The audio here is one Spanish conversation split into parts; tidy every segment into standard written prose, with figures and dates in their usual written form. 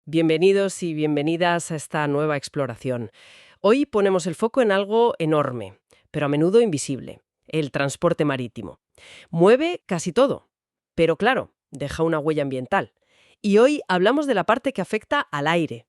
Bienvenidos y bienvenidas a esta nueva exploración. Hoy ponemos el foco en algo enorme, pero a menudo invisible, el transporte marítimo. Mueve casi todo, pero claro, deja una huella ambiental. Y hoy hablamos de la parte que afecta al aire.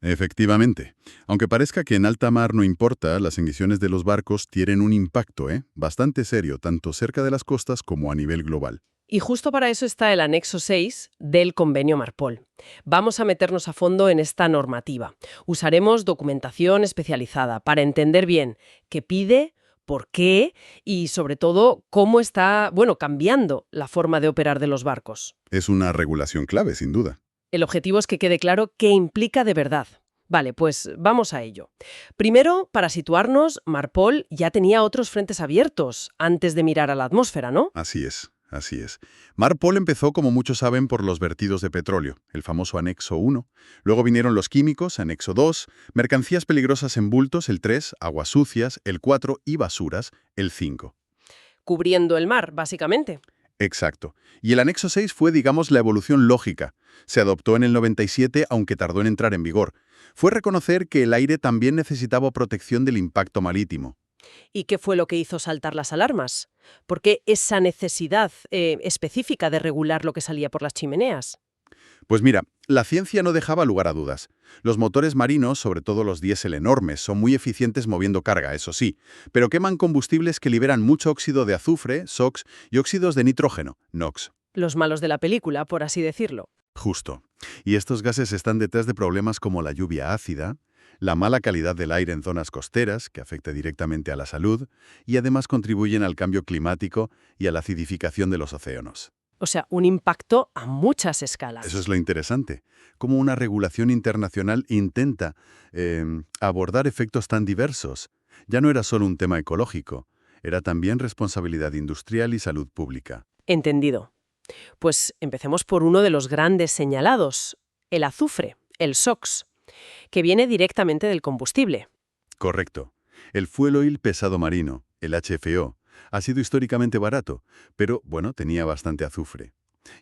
Efectivamente. Aunque parezca que en alta mar no importa, las emisiones de los barcos tienen un impacto, bastante serio, tanto cerca de las costas como a nivel global. Y justo para eso está el anexo 6 del convenio Marpol. Vamos a meternos a fondo en esta normativa. Usaremos documentación especializada para entender bien qué pide, por qué y, sobre todo, cómo está, cambiando la forma de operar de los barcos. Es una regulación clave, sin duda. El objetivo es que quede claro qué implica de verdad. Vale, pues vamos a ello. Primero, para situarnos, Marpol ya tenía otros frentes abiertos antes de mirar a la atmósfera, ¿no? Así es, así es. Marpol empezó, como muchos saben, por los vertidos de petróleo, el famoso anexo 1. Luego vinieron los químicos, anexo 2, mercancías peligrosas en bultos, el 3, aguas sucias, el 4 y basuras, el 5. Cubriendo el mar, básicamente. Exacto. Y el anexo 6 fue, digamos, la evolución lógica. Se adoptó en el 97, aunque tardó en entrar en vigor. Fue reconocer que el aire también necesitaba protección del impacto marítimo. ¿Y qué fue lo que hizo saltar las alarmas? ¿Por qué esa necesidad específica de regular lo que salía por las chimeneas? Pues mira, la ciencia no dejaba lugar a dudas. Los motores marinos, sobre todo los diésel enormes, son muy eficientes moviendo carga, eso sí, pero queman combustibles que liberan mucho óxido de azufre, SOx, y óxidos de nitrógeno, NOx. Los malos de la película, por así decirlo. Justo. Y estos gases están detrás de problemas como la lluvia ácida, la mala calidad del aire en zonas costeras, que afecta directamente a la salud, y además contribuyen al cambio climático y a la acidificación de los océanos. O sea, un impacto a muchas Eso escalas. es lo interesante, cómo una regulación internacional intenta abordar efectos tan diversos. Ya no era solo un tema ecológico, era también responsabilidad industrial y salud pública. Entendido. Pues empecemos por uno de los grandes señalados, el azufre, el SOx, que viene directamente del combustible. Correcto. El fuel oil pesado marino, el HFO, ha sido históricamente barato, pero, bueno, tenía bastante azufre.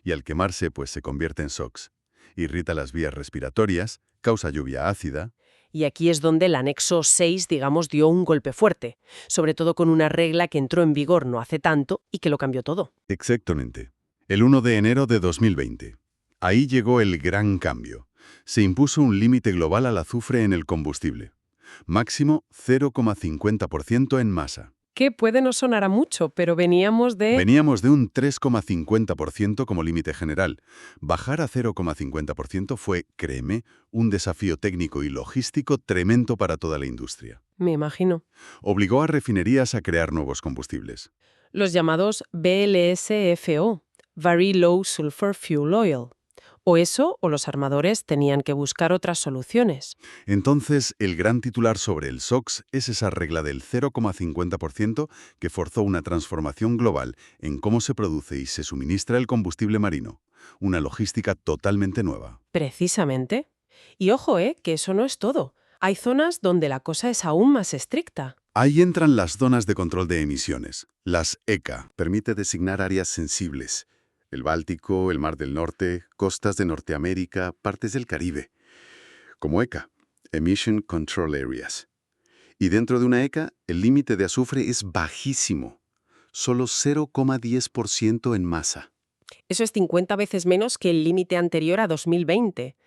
Y al quemarse, pues se convierte en SOx. Irrita las vías respiratorias, causa lluvia ácida. Y aquí es donde el anexo 6, digamos, dio un golpe fuerte, sobre todo con una regla que entró en vigor no hace tanto y que lo cambió todo. Exactamente. El 1 de enero de 2020. Ahí llegó el gran cambio. Se impuso un límite global al azufre en el combustible. Máximo 0,50% en masa. Que puede no sonar a mucho, pero veníamos de... Veníamos de un 3,50% como límite general. Bajar a 0,50% fue, créeme, un desafío técnico y logístico tremendo para toda la industria. Me imagino. Obligó a refinerías a crear nuevos combustibles. Los llamados VLSFO, Very Low Sulfur Fuel Oil. O eso, o los armadores tenían que buscar otras soluciones. Entonces, el gran titular sobre el SOx es esa regla del 0,50% que forzó una transformación global en cómo se produce y se suministra el combustible marino. Una logística totalmente nueva. Precisamente. Y ojo, que eso no es todo. Hay zonas donde la cosa es aún más estricta. Ahí entran las zonas de control de emisiones. Las ECA permite designar áreas sensibles. El Báltico, el Mar del Norte, costas de Norteamérica, partes del Caribe. Como ECA, Emission Control Areas. Y dentro de una ECA, el límite de azufre es bajísimo, solo 0,10% en masa. Eso es 50 veces menos que el límite anterior a 2020.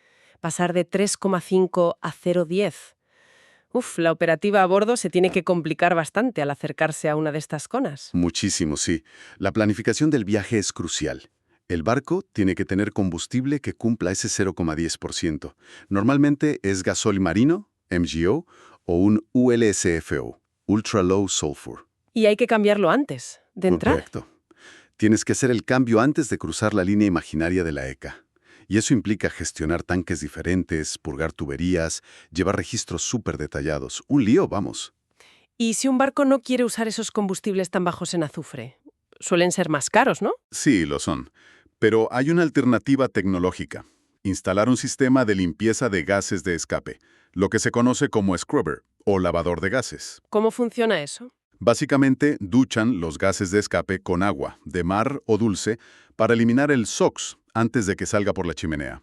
Pasar de 3,5 a 0,10. Uf, la operativa a bordo se tiene que complicar bastante al acercarse a una de estas zonas. Muchísimo, sí. La planificación del viaje es crucial. El barco tiene que tener combustible que cumpla ese 0,10%. Normalmente es gasol marino, MGO, o un ULSFO, Ultra Low Sulfur. Y hay que cambiarlo antes de entrar. Correcto. Tienes que hacer el cambio antes de cruzar la línea imaginaria de la ECA. Y eso implica gestionar tanques diferentes, purgar tuberías, llevar registros súper detallados. Un lío, vamos. ¿Y si un barco no quiere usar esos combustibles tan bajos en azufre? Suelen ser más caros, ¿no? Sí, lo son. Pero hay una alternativa tecnológica. Instalar un sistema de limpieza de gases de escape, lo que se conoce como scrubber o lavador de gases. ¿Cómo funciona eso? Básicamente, duchan los gases de escape con agua, de mar o dulce, para eliminar el SOx antes de que salga por la chimenea.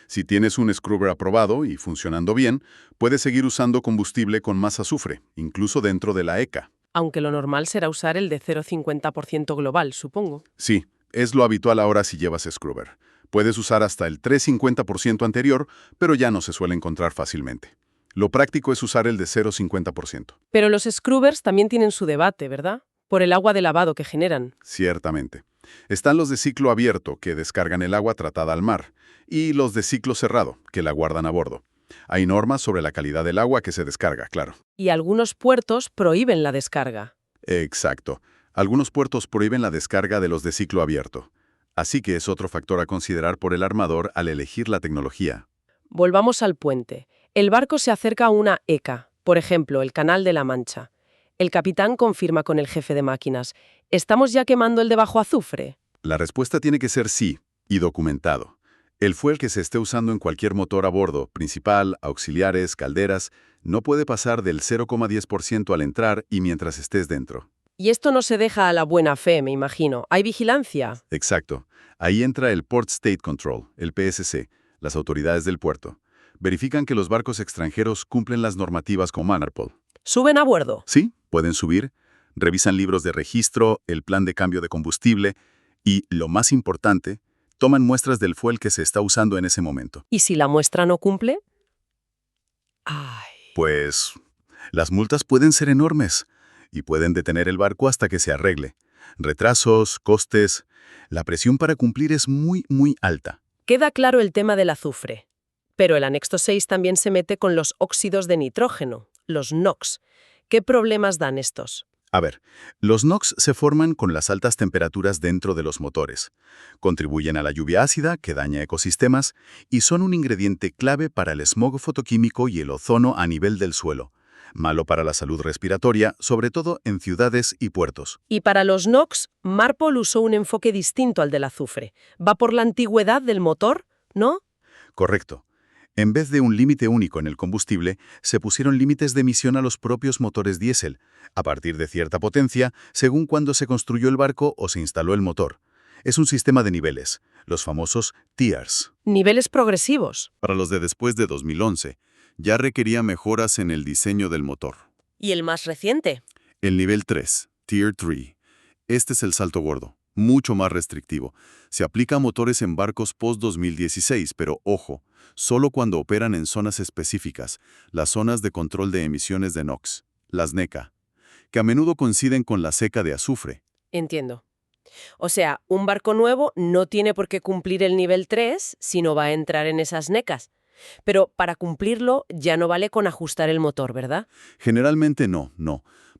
Si tienes un scrubber aprobado y funcionando bien, puedes seguir usando combustible con más azufre, incluso dentro de la ECA. Aunque lo normal será usar el de 0,50% global, supongo. Sí, es lo habitual ahora si llevas scrubber. Puedes usar hasta el 3,50% anterior, pero ya no se suele encontrar fácilmente. Lo práctico es usar el de 0,50%. Pero los scrubbers también tienen su debate, ¿verdad? Por el agua de lavado que generan. Ciertamente. Están los de ciclo abierto, que descargan el agua tratada al mar, y los de ciclo cerrado, que la guardan a bordo. Hay normas sobre la calidad del agua que se descarga, claro. Y algunos puertos prohíben la descarga. Exacto. Algunos puertos prohíben la descarga de los de ciclo abierto. Así que es otro factor a considerar por el armador al elegir la tecnología. Volvamos al puente. El barco se acerca a una ECA, por ejemplo, el Canal de la Mancha. El capitán confirma con el jefe de máquinas: ¿estamos ya quemando el de bajo azufre? La respuesta tiene que ser sí, y documentado. El fuel que se esté usando en cualquier motor a bordo, principal, auxiliares, calderas, no puede pasar del 0,10% al entrar y mientras estés dentro. Y esto no se deja a la buena fe, me imagino. ¿Hay vigilancia? Exacto. Ahí entra el Port State Control, el PSC, las autoridades del puerto. Verifican que los barcos extranjeros cumplen las normativas con MARPOL. ¿Suben a bordo? Sí, pueden subir, revisan libros de registro, el plan de cambio de combustible y, lo más importante, toman muestras del fuel que se está usando en ese momento. ¿Y si la muestra no cumple? Ay. Pues, las multas pueden ser enormes y pueden detener el barco hasta que se arregle. Retrasos, costes. La presión para cumplir es muy, muy alta. Queda claro el tema del azufre. Pero el anexo 6 también se mete con los óxidos de nitrógeno, los NOx. ¿Qué problemas dan estos? A ver, los NOx se forman con las altas temperaturas dentro de los motores. Contribuyen a la lluvia ácida, que daña ecosistemas, y son un ingrediente clave para el smog fotoquímico y el ozono a nivel del suelo. Malo para la salud respiratoria, sobre todo en ciudades y puertos. Y para los NOx, MARPOL usó un enfoque distinto al del azufre. Va por la antigüedad del motor, ¿no? Correcto. En vez de un límite único en el combustible, se pusieron límites de emisión a los propios motores diésel, a partir de cierta potencia, según cuándo se construyó el barco o se instaló el motor. Es un sistema de niveles, los famosos tiers. Niveles progresivos. Para los de después de 2011, ya requería mejoras en el diseño del motor. ¿Y el más reciente? El nivel 3, Tier 3. Este es el salto gordo, mucho más restrictivo. Se aplica a motores en barcos post-2016, pero ojo, solo cuando operan en zonas específicas, las zonas de control de emisiones de NOx, las NECA, que a menudo coinciden con la seca de azufre. Entiendo. O sea, un barco nuevo no tiene por qué cumplir el nivel 3 si no va a entrar en esas NECAs. Pero para cumplirlo ya no vale con ajustar el motor, ¿verdad? Generalmente no.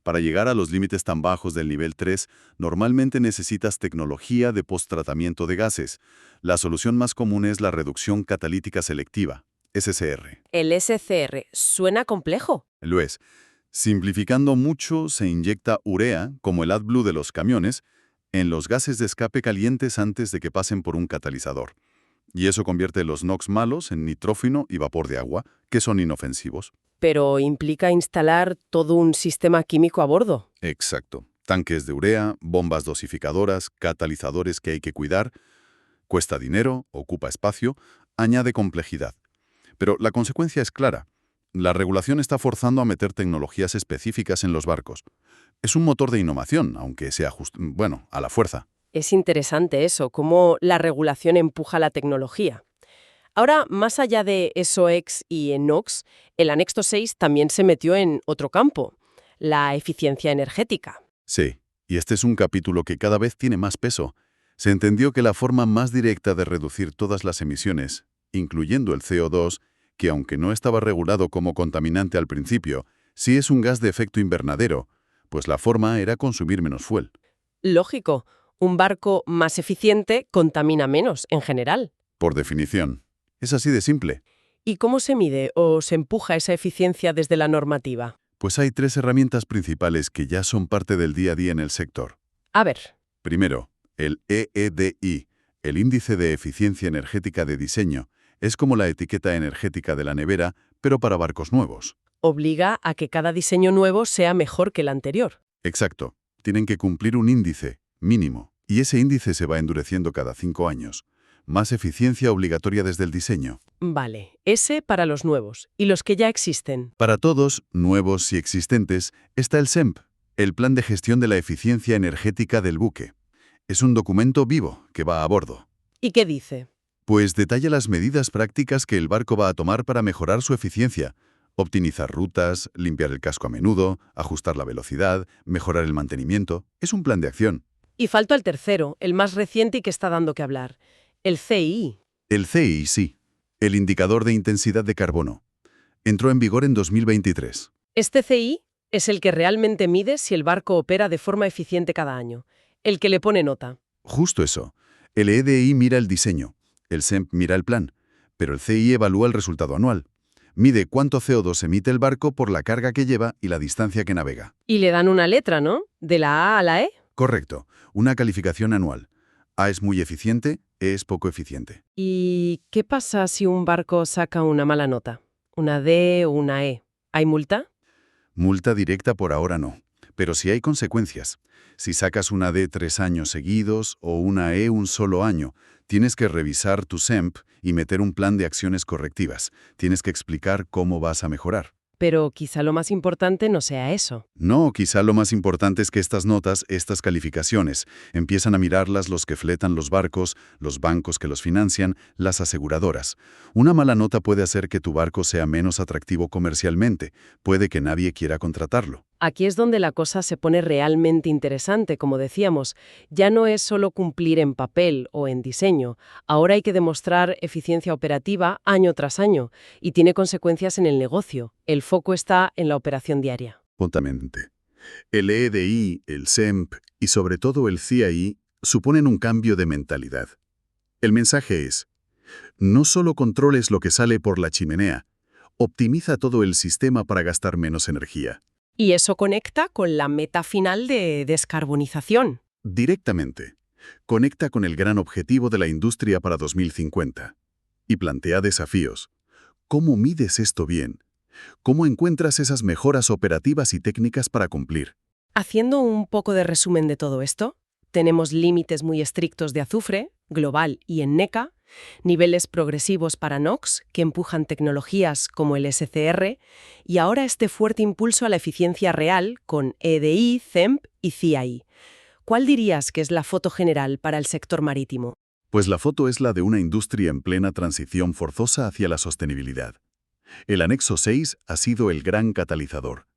Para llegar a los límites tan bajos del nivel 3, normalmente necesitas tecnología de posttratamiento de gases. La solución más común es la reducción catalítica selectiva, SCR. El SCR suena complejo. Lo es. Simplificando mucho, se inyecta urea, como el AdBlue de los camiones, en los gases de escape calientes antes de que pasen por un catalizador. Y eso convierte los NOx malos en nitrógeno y vapor de agua, que son inofensivos. Pero implica instalar todo un sistema químico a bordo. Exacto. Tanques de urea, bombas dosificadoras, catalizadores que hay que cuidar. Cuesta dinero, ocupa espacio, añade complejidad. Pero la consecuencia es clara. La regulación está forzando a meter tecnologías específicas en los barcos. Es un motor de innovación, aunque sea a la fuerza. Es interesante eso, cómo la regulación empuja la tecnología. Ahora, más allá de SOx y NOx, el anexo 6 también se metió en otro campo, la eficiencia energética. Sí, y este es un capítulo que cada vez tiene más peso. Se entendió que la forma más directa de reducir todas las emisiones, incluyendo el CO2, que aunque no estaba regulado como contaminante al principio, sí es un gas de efecto invernadero, pues la forma era consumir menos fuel. Lógico, un barco más eficiente contamina menos en general. Por definición. Es así de simple. ¿Y cómo se mide o se empuja esa eficiencia desde la normativa? Pues hay 3 herramientas principales que ya son parte del día a día en el sector. A ver. Primero, el EEDI, el Índice de Eficiencia Energética de Diseño, es como la etiqueta energética de la nevera, pero para barcos nuevos. Obliga a que cada diseño nuevo sea mejor que el anterior. Exacto. Tienen que cumplir un índice mínimo, y ese índice se va endureciendo cada 5 años. más eficiencia obligatoria desde el diseño. Vale, ese para los nuevos. ¿Y los que ya existen? Para todos, nuevos y existentes, está el SEMP, el Plan de Gestión de la Eficiencia Energética del Buque. Es un documento vivo que va a bordo. ¿Y qué dice? Pues detalla las medidas prácticas que el barco va a tomar para mejorar su eficiencia. Optimizar rutas, limpiar el casco a menudo, ajustar la velocidad, mejorar el mantenimiento. Es un plan de acción. Y falta el tercero, el más reciente y que está dando que hablar. El CII. El CII, sí. El indicador de intensidad de carbono. Entró en vigor en 2023. Este CII es el que realmente mide si el barco opera de forma eficiente cada año. El que le pone nota. Justo eso. El EDI mira el diseño, el SEMP mira el plan, pero el CII evalúa el resultado anual. Mide cuánto CO2 emite el barco por la carga que lleva y la distancia que navega. Y le dan una letra, ¿no? De la A a la E. Correcto. Una calificación anual. A es muy eficiente, E es poco eficiente. ¿Y qué pasa si un barco saca una mala nota? ¿Una D o una E? ¿Hay multa? Multa directa por ahora no, pero sí hay consecuencias. Si sacas una D 3 años seguidos o una E un solo año, tienes que revisar tu SEMP y meter un plan de acciones correctivas. Tienes que explicar cómo vas a mejorar. Pero quizá lo más importante no sea eso. No, quizá lo más importante es que estas notas, estas calificaciones, empiezan a mirarlas los que fletan los barcos, los bancos que los financian, las aseguradoras. Una mala nota puede hacer que tu barco sea menos atractivo comercialmente. Puede que nadie quiera contratarlo. Aquí es donde la cosa se pone realmente interesante, como decíamos. Ya no es solo cumplir en papel o en diseño. Ahora hay que demostrar eficiencia operativa año tras año y tiene consecuencias en el negocio. El foco está en la operación diaria. Totalmente. El EDI, el SEMP y sobre todo el CII suponen un cambio de mentalidad. El mensaje es, no solo controles lo que sale por la chimenea, optimiza todo el sistema para gastar menos energía. Y eso conecta con la meta final de descarbonización. Directamente, conecta con el gran objetivo de la industria para 2050 y plantea desafíos. ¿Cómo mides esto bien? ¿Cómo encuentras esas mejoras operativas y técnicas para cumplir? Haciendo un poco de resumen de todo esto, tenemos límites muy estrictos de azufre, global y en NECA, niveles progresivos para NOx que empujan tecnologías como el SCR y ahora este fuerte impulso a la eficiencia real con EDI, CEMP y CII. ¿Cuál dirías que es la foto general para el sector marítimo? Pues la foto es la de una industria en plena transición forzosa hacia la sostenibilidad. El anexo 6 ha sido el gran catalizador.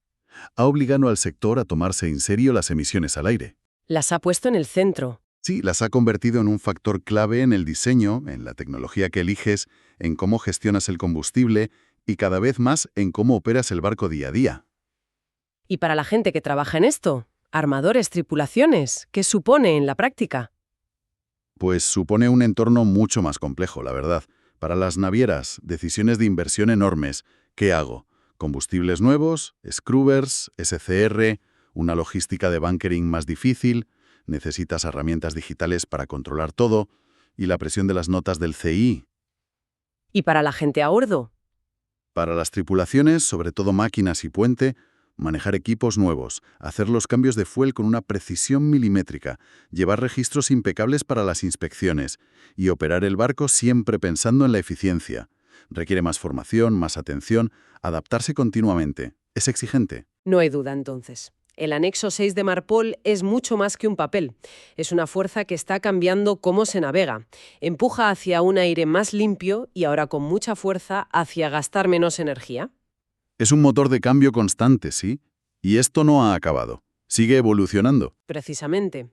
Ha obligado al sector a tomarse en serio las emisiones al aire. Las ha puesto en el centro. Sí, las ha convertido en un factor clave en el diseño, en la tecnología que eliges, en cómo gestionas el combustible y cada vez más en cómo operas el barco día a día. Y para la gente que trabaja en esto, armadores, tripulaciones, ¿qué supone en la práctica? Pues supone un entorno mucho más complejo, la verdad. Para las navieras, decisiones de inversión enormes. ¿Qué hago? Combustibles nuevos, scrubbers, SCR, una logística de bunkering más difícil, necesitas herramientas digitales para controlar todo y la presión de las notas del CII. ¿Y para la gente a bordo? Para las tripulaciones, sobre todo máquinas y puente, manejar equipos nuevos, hacer los cambios de fuel con una precisión milimétrica, llevar registros impecables para las inspecciones y operar el barco siempre pensando en la eficiencia. Requiere más formación, más atención, adaptarse continuamente. Es exigente. No hay duda, entonces. El anexo 6 de Marpol es mucho más que un papel. Es una fuerza que está cambiando cómo se navega. Empuja hacia un aire más limpio y ahora con mucha fuerza hacia gastar menos energía. Es un motor de cambio constante, ¿sí? Y esto no ha acabado. Sigue evolucionando. Precisamente.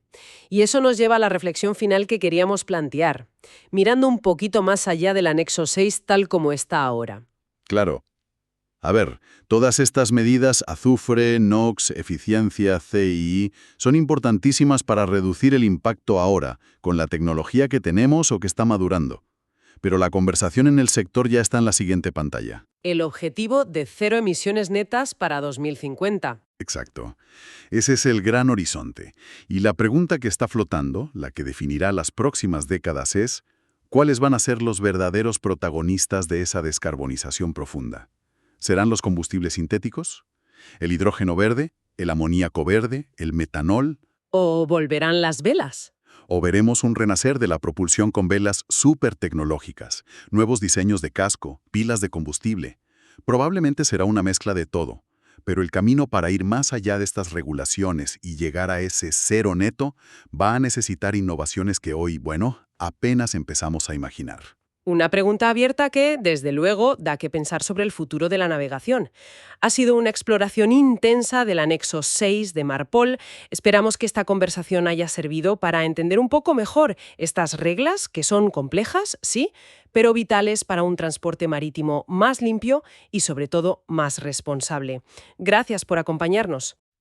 Y eso nos lleva a la reflexión final que queríamos plantear, mirando un poquito más allá del anexo 6 tal como está ahora. Claro. A ver, todas estas medidas, azufre, NOx, eficiencia, CII, son importantísimas para reducir el impacto ahora, con la tecnología que tenemos o que está madurando. Pero la conversación en el sector ya está en la siguiente pantalla. El objetivo de 0 emisiones netas para 2050. Exacto. Ese es el gran horizonte. Y la pregunta que está flotando, la que definirá las próximas décadas es, ¿cuáles van a ser los verdaderos protagonistas de esa descarbonización profunda? ¿Serán los combustibles sintéticos? ¿El hidrógeno verde? ¿El amoníaco verde? ¿El metanol? ¿O volverán las velas? O veremos un renacer de la propulsión con velas súper tecnológicas, nuevos diseños de casco, pilas de combustible. Probablemente será una mezcla de todo, pero el camino para ir más allá de estas regulaciones y llegar a ese cero neto va a necesitar innovaciones que hoy, bueno, apenas empezamos a imaginar. Una pregunta abierta que, desde luego, da que pensar sobre el futuro de la navegación. Ha sido una exploración intensa del anexo 6 de Marpol. Esperamos que esta conversación haya servido para entender un poco mejor estas reglas, que son complejas, sí, pero vitales para un transporte marítimo más limpio y, sobre todo, más responsable. Gracias por acompañarnos.